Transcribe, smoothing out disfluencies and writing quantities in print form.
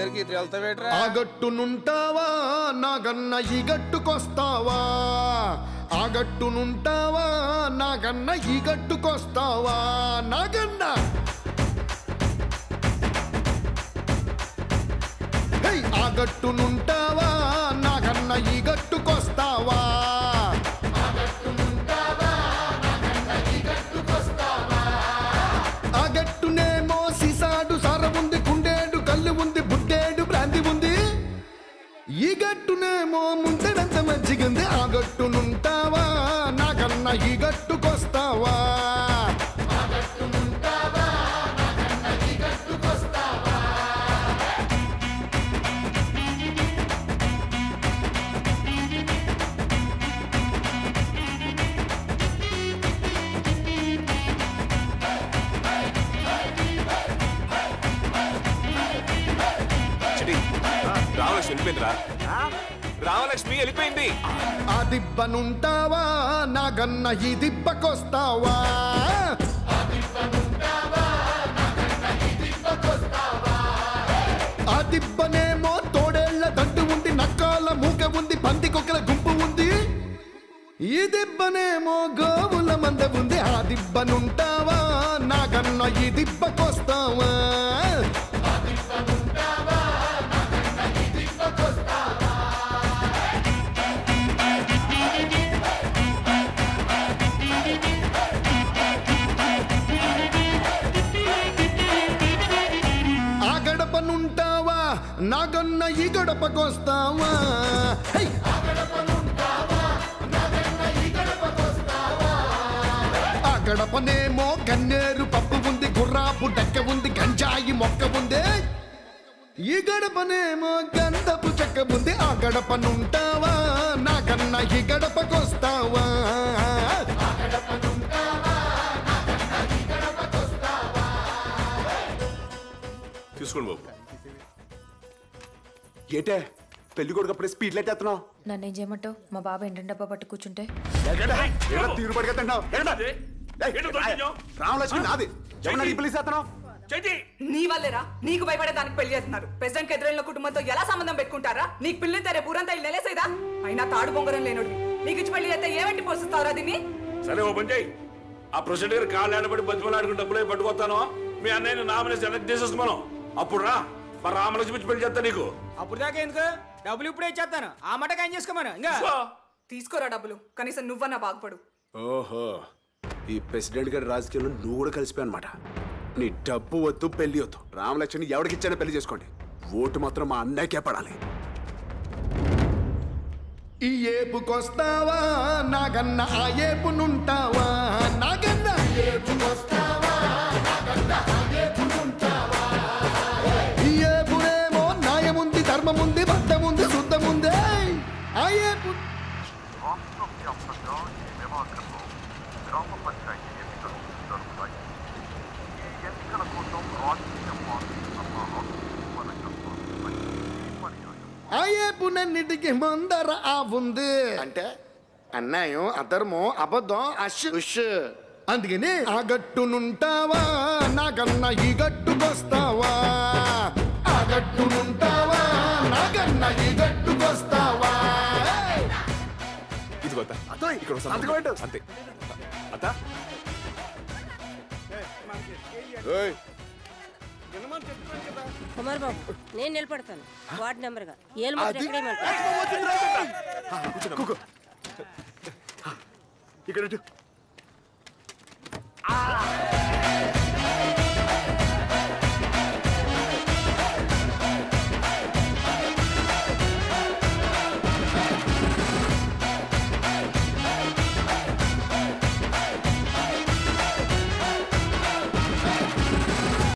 దగ్గరికి ఇటు వెళ్తావేట్రా? ఆ గట్టునుంటావా నాగన్న ఈ గట్టుకొస్తావా? ఆ గట్టునుంటావా నాగన్న ఈ గట్టుకొస్తావా? నాగన్న ఆ గట్టునుంటావా నాగన్న ఈ గట్టుకొస్తావా? ఆ గట్టునేమో సిసాడు సార ఉంది, కుండేడు కళ్ళు ఉంది, బుడ్డేడు బ్రాంతి ఉంది. ఈ గట్టునేమో ముందడంత మంచిగుంది. ఆ గట్టునుంటావా నాగన్న ఈ గట్టుకొస్తావా? రామలక్ష్మి వెళ్ళిపోయింది. ఆ దిబ్బనుంటావా నాగన్న ఈ దిబ్బకొస్తావా? ఆ దిబ్బనేమో తోడేళ్ల దండు ఉంది, నక్కాల మూక ఉంది, పందికొక్కల గుంపు ఉంది. ఈ దిబ్బనేమో గోవుల మంద ఉంది. ఆ దిబ్బనుంటావా నాగన్న ఈ దిబ్బకొస్తావా? నాగన్న ఈ గడపకొస్తావా? ఆ గడపనేమో గన్నేరు పప్పు ఉంది, గుర్రాపు డక్క ఉంది, గంజాయి మొక్క ఉంది. ఈ గడపనేమో గంధపు చెక్క ఉంది. ఆ గడపనుంటావా నాగన్న ఈ గడపకొస్తావా? తీసుకోండి బాబు. ఏటే పెళ్లి కొడుకు అప్పుడే స్పీడ్ లైట్ ఎత్తున్నావు? నన్ను ఏం చేయమంటావు? మా బాబా ఎండ డబ్బా పట్టు కూర్చుంటే తీరు పడిగెత్తున్నావు. రామలక్ష్మి నాది. నీ వల్లేరా నీకు భయపడే దానికి పెళ్లి చేస్తున్నారు. ప్రెసిడెంట్ ఎదురైన కుటుంబంతో ఎలా సంబంధం పెట్టుకుంటారా? నీకు పిల్లలు తెరే పూరంతా ఇల్లు నెలేసేదా? అయినా తాడు బొంగరం లేనుడివి. నీకు ఇచ్చి పెళ్లి చేస్తే ఏమంటి పోషిస్తావురా దీన్ని? సరే ఓ పని చేయి. ఆ ప్రెసిడెంట్ గారు కాళ్ళు ఆడబడి బతిమలాడుకుని డబ్బులే పట్టుకొస్తాను. మీ అన్నయ్యని నామినేషన్ వెనక్కి తీసేసుకున్నాను. అప్పుడు రా మా రామలక్ష్మి ఇచ్చి పెళ్లి చేస్తా నీకు. అప్పుడు దాకా ఎందుకు? డబ్బులు ఇప్పుడే ఇచ్చేస్తాను. ఆ మాట ఏం చేసుకోమను. ఇంకా తీసుకోరా డబ్బులు. కనీసం నువ్వన్నా బాగుపడు. ఓహో, ఈ ప్రెసిడెంట్ గారి రాజకీయంలో నువ్వు కూడా కలిసిపోయి అనమాట. నీ డబ్బు వద్దు, పెళ్లి వద్దు. రామలక్ష్మిని ఎవరికిచ్చానో పెళ్లి చేసుకోండి. ఓటు మాత్రం మా అన్నయ్యకే పడాలి. ఈ ఏపుకొస్తావా నాగన్న ఆ ఏపునుంటావా? నాగన్న ఏపుకొస్తావా నాగన్న ఆ ఏపునుంటావా? ఈ ఏపునేమో న్యాయముంది, ధర్మముంది, బద్ధముంది, శుద్ధముంది. ఆ ఏపు ఆ ఏపునన్నిటికి ముందర ఆ ఉంది. అంటే అన్యాయం, అధర్మం, అబద్ధం, అష్. అందుకని ఆ గట్టునుంటావా నాగన్న ఈ గట్టుకొస్తావా? ఆ గట్టునుంటావా నాగన్న ఈ గట్టుకొస్తావా? ఇది కొత్త ఇక్కడ అంతే. అత్త కుమార్ బాబు, నేను నిలబడతాను వార్డు నెంబర్ గా. ఇక్కడ